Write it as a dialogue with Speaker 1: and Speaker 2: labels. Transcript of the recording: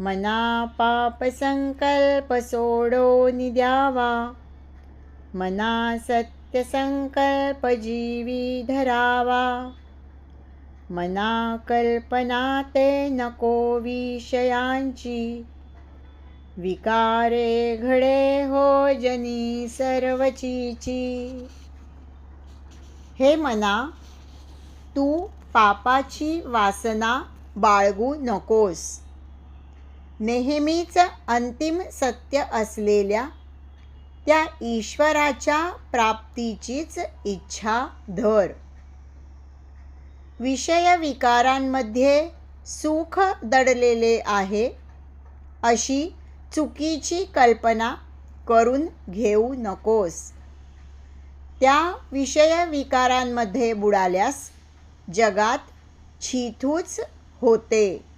Speaker 1: मना पाप संकल्प सोडून द्यावा, मना सत्य संकल्प जीवी धरावा. मना कल्पना ते नको विषयांची, विकारे घडे हो जनी सर्वचीची. हे मना, तू पापाची वासना बाळगू नकोस. नेहमीच अंतिम सत्य असलेल्या त्या ईश्वराच्या प्राप्तीचीच इच्छा धर. विषय विकारांमध्ये सुख दडलेले आहे अशी चुकीची कल्पना करून घेऊ नकोस. त्या विषय विकारांमध्ये बुडाल्यास जगात छिथूच होते.